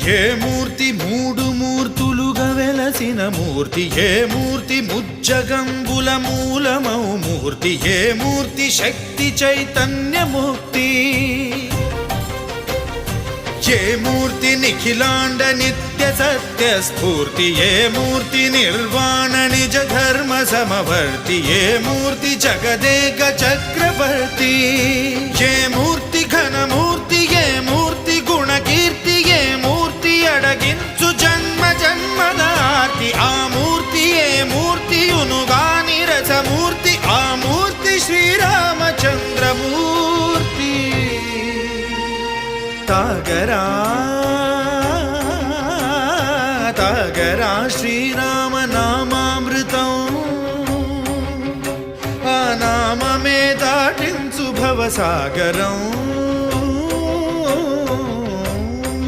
ఏ మూర్తి మూడు మూర్తులుగా వెలసిన మూర్తి, ఏ మూర్తి ముజ్జగంబుల మూలమౌ మూర్తి, ఏ మూర్తి శక్తి చైతన్యముక్తి, ఏ మూర్తి నిఖిలాండ నిత్య సత్య స్ఫూర్తి, ఏ మూర్తి నిర్వాణ నిజ ధర్మ సమవర్తి, ఏ మూర్తి జగదేక చక్రవర్తి, ఏ మూర్తి ఘనమూర్తి, ఏ మూర్తి గుణకీర్తి, ఏ మూర్తి అడగించు జన్మ జన్మదార్తి, ఆ మూర్తి ఏ మూర్తియునుగా నిరసమూర్తి, ఆ మూర్తి శ్రీరామచంద్రమూర్తి. తాగరా తాగరా శ్రీరామ నామామృతం, ఆ నామమే దాటించు భవసాగరం.